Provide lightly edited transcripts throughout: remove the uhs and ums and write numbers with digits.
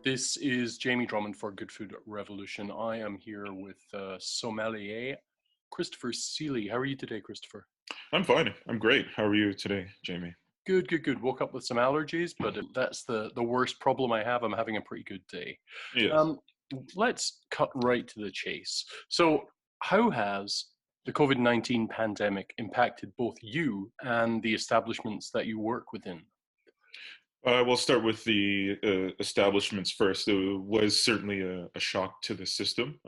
This is Jamie Drummond for Good Food Revolution. I am here with Sommelier, Christopher Seeley. How are you today, Christopher? I'm fine. I'm great. How are you today, Jamie? Good, good, good. Woke up with some allergies, but that's the worst problem I have. I'm having a pretty good day. Yes. Um, let's cut right to the chase. So, how has the COVID-19 pandemic impacted both you and the establishments that you work within? We'll start with the establishments first. It was certainly a shock to the system,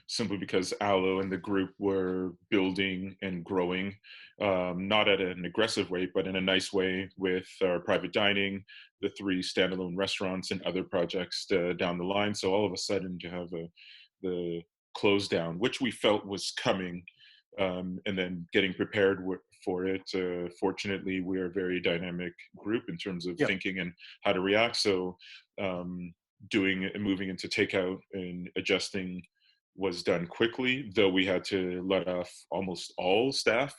simply because Allo and the group were building and growing, not at an aggressive rate, but in a nice way with our private dining, the three standalone restaurants, and other projects down the line. So all of a sudden, to have the close down, which we felt was coming, and then getting prepared for it. Fortunately, we are a very dynamic group in terms of Yeah. thinking and how to react. So, doing and moving into takeout and adjusting was done quickly, though we had to let off almost all staff,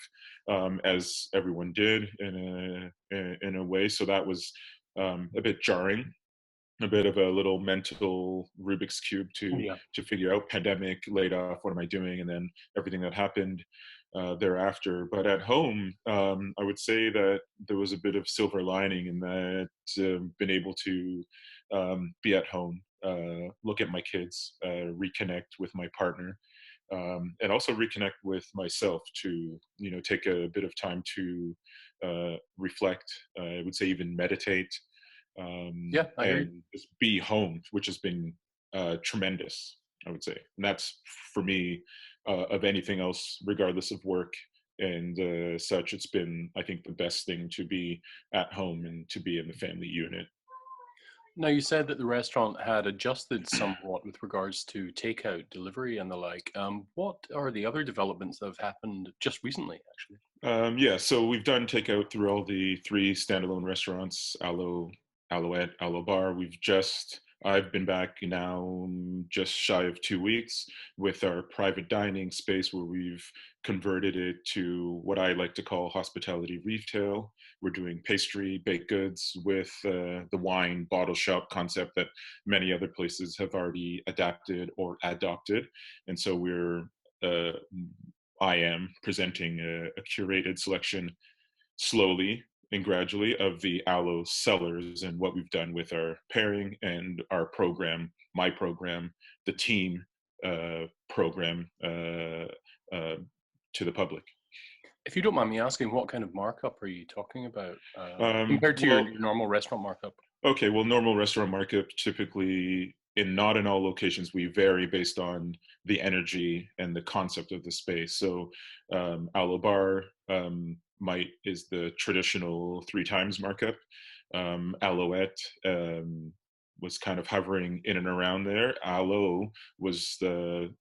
as everyone did in a way. So that was a bit jarring, a bit of a little mental Rubik's cube Yeah. to figure out. Pandemic, laid off, what am I doing, and then everything that happened thereafter. But at home, I would say that there was a bit of silver lining in that, been able to be at home, look at my kids, reconnect with my partner, and also reconnect with myself to take a bit of time to reflect. I would say even meditate, Yeah, I hear you. and just be home, which has been tremendous, I would say. And that's for me, of anything else, regardless of work and such, it's been, I think, the best thing to be at home and to be in the family unit. Now, you said that the restaurant had adjusted somewhat with regards to takeout, delivery, and the like. What are the other developments that have happened just recently, actually? Yeah, so we've done takeout through all the three standalone restaurants, Alouette, Aloe Bar. I've been back now, just shy of 2 weeks, with our private dining space where we've converted it to what I like to call hospitality retail. We're doing pastry, baked goods with the wine bottle shop concept that many other places have already adapted or adopted. And so uh, I am presenting a curated selection, slowly and gradually, of the aloe sellers and what we've done with our pairing and our program, my program, the team program, uh, to the public. If you don't mind me asking, what kind of markup are you talking about compared to Well, your normal restaurant markup? okay, well, normal restaurant markup, typically, in not in all locations, we vary based on the energy and the concept of the space. So, Aloe Bar, might is the traditional three times markup. Alouette, was kind of hovering in and around there. Aloe was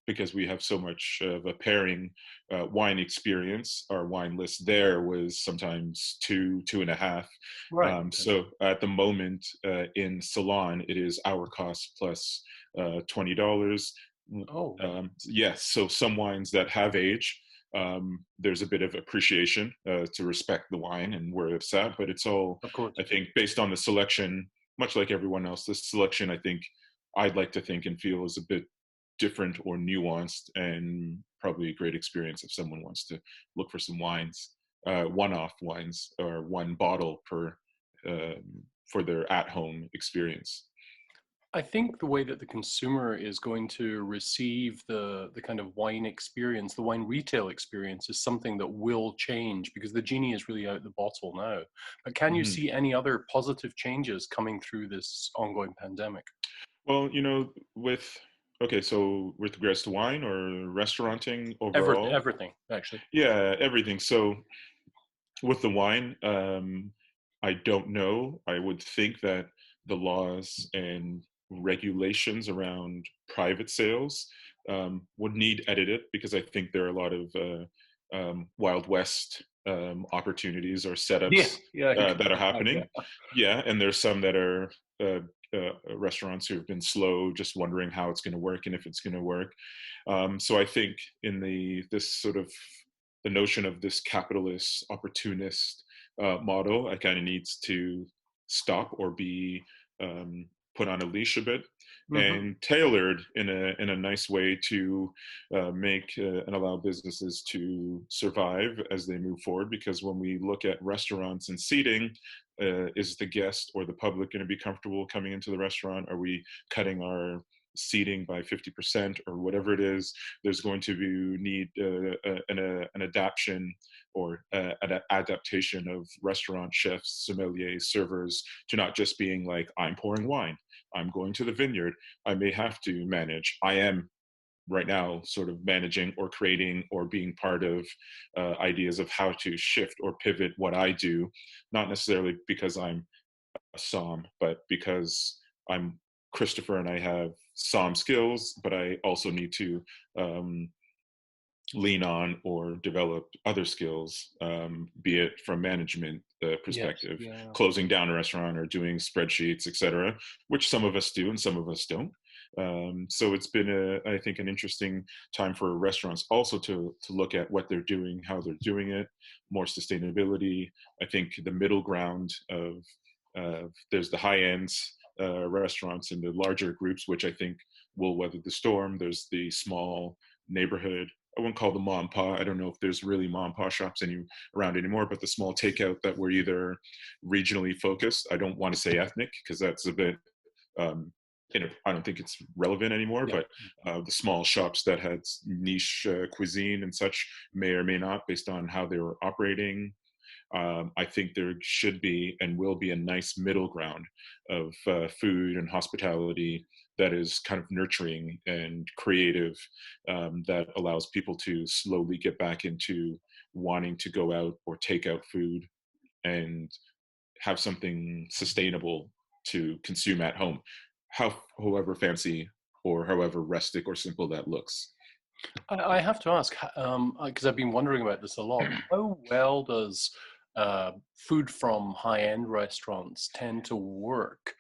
because we have so much of a pairing wine experience. Our wine list there was sometimes two and a half. Right. Okay. So at the moment, in Salon, it is our cost plus $20. Oh, right. Yes, so some wines that have aged, there's a bit of appreciation to respect the wine and where it's at, but it's all, Of course. I think, based on the selection, much like everyone else. The selection, I think, I'd like to think and feel, is a bit different or nuanced, and probably a great experience if someone wants to look for some wines, one-off wines, or one bottle per, for their at-home experience. I think the way that the consumer is going to receive the kind of wine experience, the wine retail experience, is something that will change because the genie is really out the bottle now. But can you Mhm. see any other positive changes coming through this ongoing pandemic? Well, okay, so with regards to wine or restauranting Everything, overall, everything, actually. yeah, everything. So with the wine, I don't know. I would think that the laws and regulations around private sales would need edited, because I think there are a lot of Wild West opportunities or Yeah, setups yeah, you could that are say that, happening. yeah. Yeah, and there's some that are restaurants who have been slow, just wondering how it's going to work and if it's going to work. So I think in this sort of the notion of this capitalist opportunist model, I kind of needs to stop or be put on a leash a bit Hmm. and tailored in a nice way to make and allow businesses to survive as they move forward. Because when we look at restaurants and seating, is the guest or the public going to be comfortable coming into the restaurant? Are we cutting our seating by 50% or whatever it is? There's going to be need an adaptation or an adaptation of restaurant chefs, sommeliers, servers to not just being like, I'm pouring wine, I'm going to the vineyard, I may have to manage. I am right now sort of managing or creating or being part of ideas of how to shift or pivot what I do, not necessarily because I'm a som, but because I'm Christopher and I have som skills, but I also need to um, lean on or develop other skills, be it from management Yes. perspective, Yeah. closing down a restaurant or doing spreadsheets, etc., which some of us do and some of us don't. So it's been, I think, an interesting time for restaurants also to look at what they're doing, how they're doing it, more sustainability. I think the middle ground of there's the high ends restaurants and the larger groups, which I think will weather the storm. There's the small neighborhood. I wouldn't call them mom and pa. I don't know if there's really mom and pa shops around anymore, but the small takeout that were either regionally focused. I don't want to say ethnic because that's a bit, I don't think it's relevant anymore, Yeah. but the small shops that had niche cuisine and such may or may not based on how they were operating. I think there should be and will be a nice middle ground of food and hospitality that is kind of nurturing and creative, that allows people to slowly get back into wanting to go out or take out food and have something sustainable to consume at home, however fancy or however rustic or simple that looks. I have to ask, because I've been wondering about this a lot. How well does food from high-end restaurants tend to work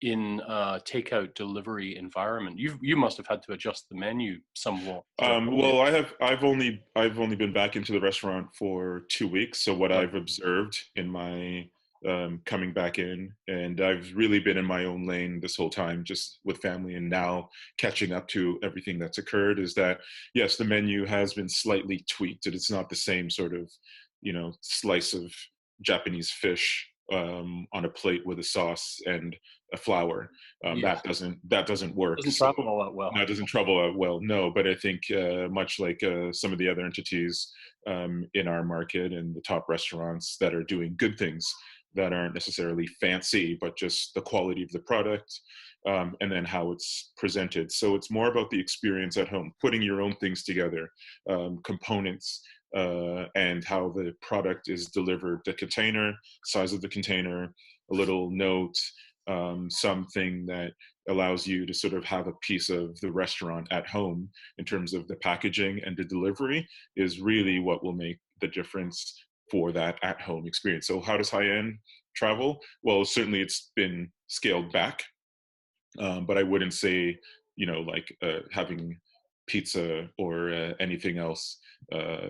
in a takeout delivery environment? You must have had to adjust the menu somewhat earlier. Well, I've only been back into the restaurant for 2 weeks. So what Right. I've observed in my coming back in, and I've really been in my own lane this whole time, just with family, and now catching up to everything that's occurred, is that yes, the menu has been slightly tweaked. It's not the same sort of, slice of Japanese fish on a plate with a sauce and a flour. Yes. That doesn't work. Doesn't So travel all that well. no, it doesn't travel out well, no. But I think much like some of the other entities in our market and the top restaurants that are doing good things that aren't necessarily fancy, but just the quality of the product, and then how it's presented. So it's more about the experience at home, putting your own things together, components, and how the product is delivered, the container, size of the container, a little note, something that allows you to sort of have a piece of the restaurant at home in terms of the packaging and the delivery is really what will make the difference for that at home experience. So how does high end travel? Well, certainly it's been scaled back, but I wouldn't say, like having pizza or anything else uh,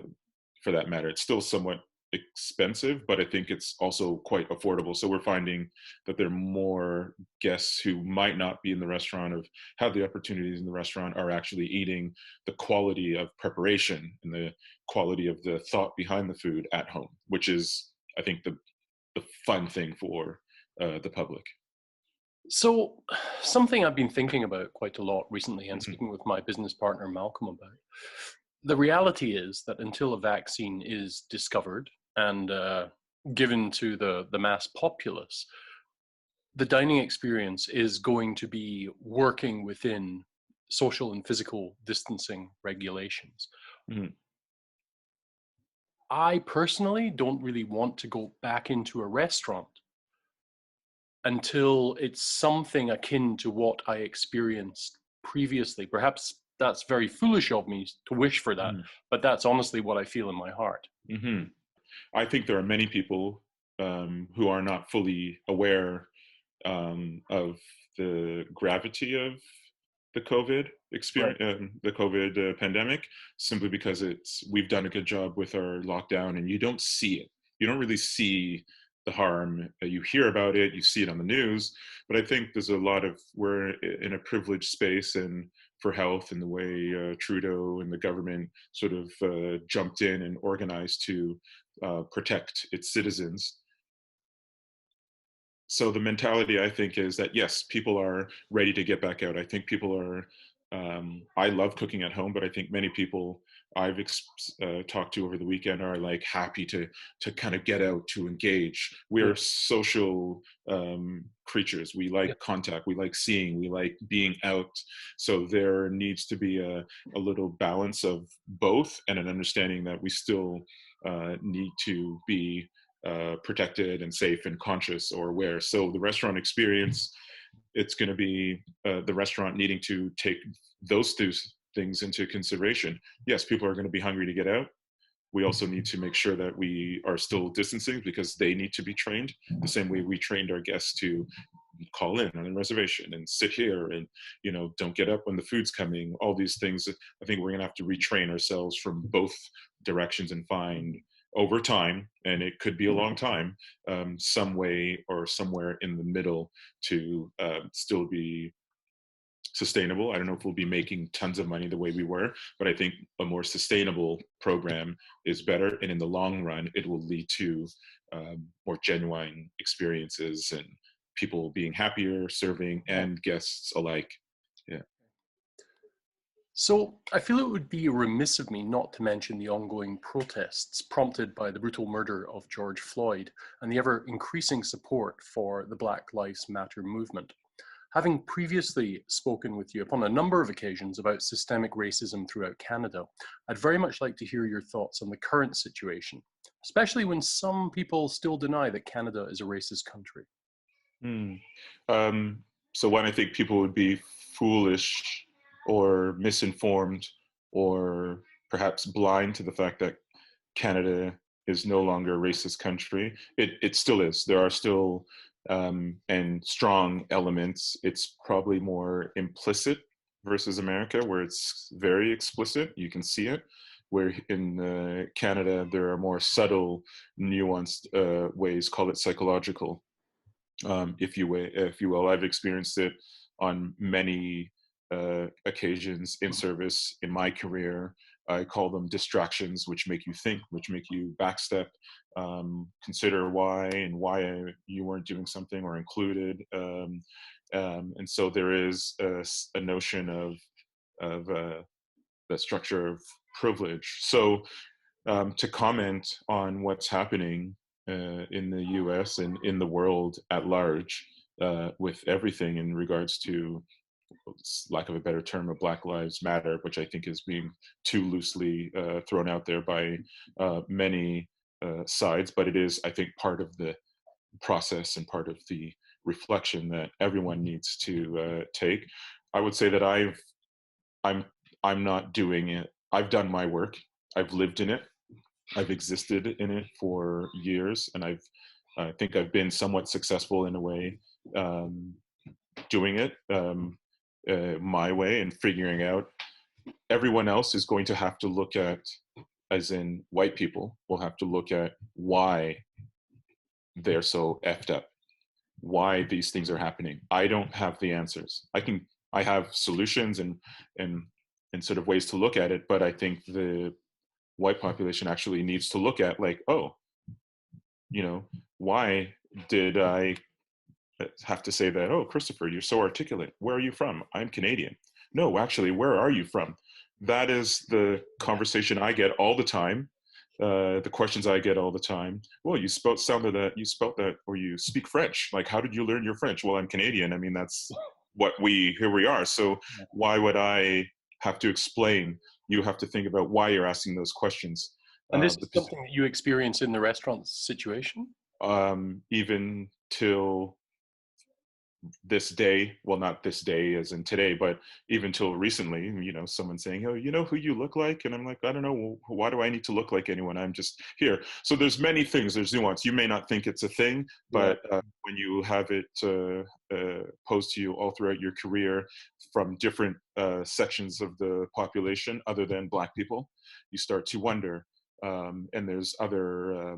for that matter. It's still somewhat expensive, but I think it's also quite affordable. So we're finding that there are more guests who might not be in the restaurant, of have the opportunities in the restaurant, are actually eating the quality of preparation and the quality of the thought behind the food at home, which is, I think, the fun thing for the public. So, something I've been thinking about quite a lot recently and Mhm. speaking with my business partner Malcolm about. The reality is that until a vaccine is discovered and given to the mass populace, the dining experience is going to be working within social and physical distancing regulations. Mhm. I personally don't really want to go back into a restaurant until it's something akin to what I experienced previously. Perhaps that's very foolish of me to wish for that, Mhm. but that's honestly what I feel in my heart. Mhm. I think there are many people who are not fully aware of the gravity of the COVID Right. experience, the COVID pandemic, simply because we've done a good job with our lockdown, and you don't see it. You don't really see the harm. You hear about it, you see it on the news, but I think there's a lot of, we're in a privileged space and for health, and the way Trudeau and the government sort of jumped in and organized to protect its citizens. So the mentality, I think, is that yes, people are ready to get back out. I think people are. I love cooking at home, but I think many people I've talked to over the weekend are like happy to kind of get out, to engage. We Yeah. are social creatures. We Yeah. like contact. We like seeing. We like being out. So there needs to be a little balance of both, and an understanding that we still need to be protected and safe and conscious or aware. So the restaurant experience, it's going to be the restaurant needing to take those two things into consideration. Yes, people are going to be hungry to get out. We also need to make sure that we are still distancing, because they need to be trained the same way we trained our guests to call in on a reservation and sit here and, you know, don't get up when the food's coming. All these things, I think we're going to have to retrain ourselves from both directions and find over time, and it could be a long time, some way or somewhere in the middle to still be sustainable. I don't know if we'll be making tons of money the way we were, but I think a more sustainable program is better. And in the long run, it will lead to more genuine experiences and people being happier, serving, and guests alike. Yeah. So I feel it would be remiss of me not to mention the ongoing protests prompted by the brutal murder of George Floyd and the ever increasing support for the Black Lives Matter movement. Having previously spoken with you upon a number of occasions about systemic racism throughout Canada, I'd very much like to hear your thoughts on the current situation, especially when some people still deny that Canada is a racist country. Hmm. So when I think people would be foolish or misinformed or perhaps blind to the fact that Canada is no longer a racist country, it still is. There are still and strong elements. It's probably more implicit versus America, where it's very explicit. You can see it. Where in Canada, there are more subtle, nuanced ways, call it psychological, if you will. I've experienced it on many occasions in service in my career. I call them distractions, which make you think, which make you backstep, consider why and why you weren't doing something or included. And so there is a notion of the structure of privilege. So to comment on what's happening in the US and in the world at large with everything in regards to, lack of a better term, of Black Lives Matter, which I think is being too loosely thrown out there by many sides, but it is, I think, part of the process and part of the reflection that everyone needs to take. I would say that I'm I'm not doing it. I've done my work. I've lived in it. I've existed in it for years, and I think I've been somewhat successful in a way um, doing it my way and figuring out. Everyone else is going to have to look at, as in white people, will have to look at why they're so effed up, why these things are happening. I don't have the answers. I have solutions and and sort of ways to look at it, but I think the white population actually needs to look at, like, oh, you know, why did I have to say that? Oh, Christopher, you're so articulate. Where are you from? I'm Canadian. No, actually, where are you from? That is the conversation I get all the time. The questions I get all the time. Well, you spelt that, or you speak French. Like, how did you learn your French? Well, I'm Canadian. I mean, that's here we are. So why would I have to explain? You have to think about why you're asking those questions. And this is something that you experience in the restaurant situation? Even till this day, well, not this day as in today, but even till recently, you know, someone saying, oh, you know who you look like? And I'm like, I don't know. Well, why do I need to look like anyone? I'm just here. So there's many things, there's nuance. You may not think it's a thing, Yeah. but when you have it posed to you all throughout your career from different sections of the population other than Black people, you start to wonder, And there's other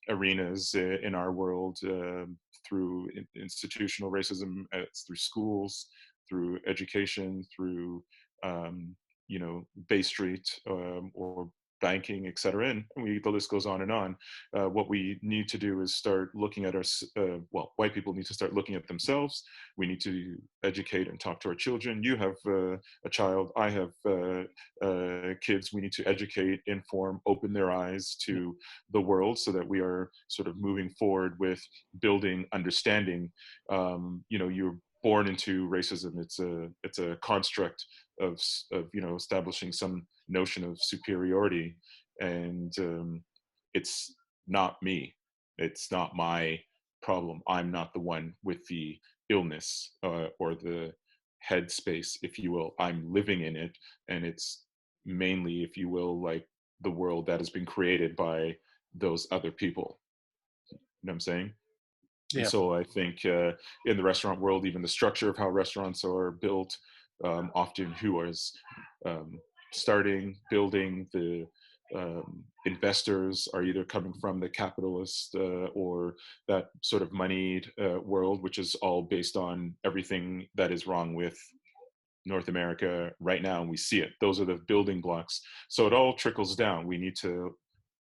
arenas in our world through institutional racism, through schools, through education, through Bay Street or banking, et cetera. And the list goes on and on. What we need to do is start looking at white people need to start looking at themselves. We need to educate and talk to our children. You have a child, I have kids. We need to educate, inform, open their eyes to the world so that we are sort of moving forward with building understanding. You're born into racism. It's a construct of establishing some notion of superiority, and it's not me. It's not my problem. I'm not the one with the illness or the headspace, if you will. I'm living in it, and it's mainly, if you will, like the world that has been created by those other people. You know what I'm saying? And Yeah. so I think in the restaurant world, even the structure of how restaurants are built, often who is starting, building, the investors are either coming from the capitalist or that sort of moneyed world, which is all based on everything that is wrong with North America right now. And we see it. Those are the building blocks. So it all trickles down. We need to,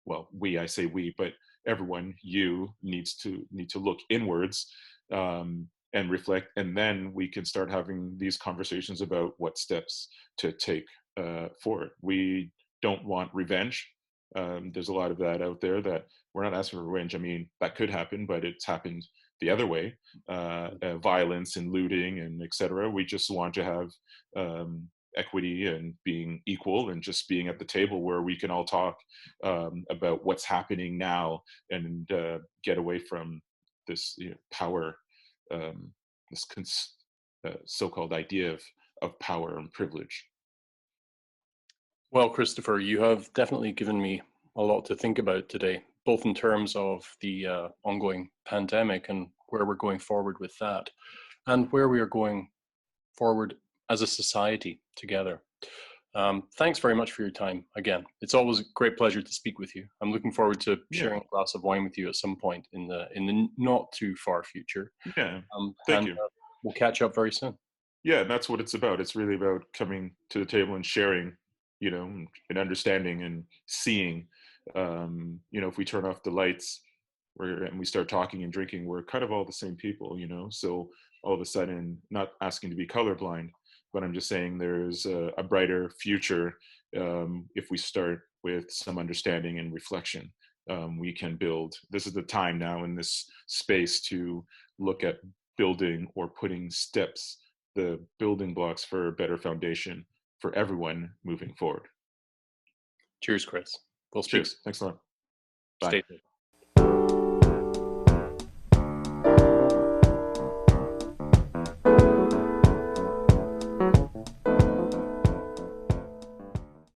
I say we, but everyone, need to look inwards and reflect, and then we can start having these conversations about what steps to take forward. We don't want revenge. There's a lot of that out there that we're not asking for revenge. I mean, that could happen, but it's happened the other way, violence and looting and etc. We just want to have equity and being equal and just being at the table where we can all talk about what's happening now and get away from this power, this so-called idea of power and privilege. Well, Christopher, you have definitely given me a lot to think about today, both in terms of the ongoing pandemic and where we're going forward with that, and where we are going forward as a society together. Thanks very much for your time again. It's always a great pleasure to speak with you. I'm looking forward to Yeah, sharing a glass of wine with you at some point in the not too far future. yeah. Thank And you. we'll catch up very soon. Yeah, that's what it's about. It's really about coming to the table and sharing, and understanding and seeing. If we turn off the lights and we start talking and drinking, we're kind of all the same people. So all of a sudden, not asking to be colorblind, but I'm just saying there's a brighter future if we start with some understanding and reflection. We can build. This is the time now in this space to look at building or putting steps, the building blocks for a better foundation for everyone moving forward. Cheers, Chris. We'll speak Cheers. soon. Thanks a lot. Bye. Stay safe.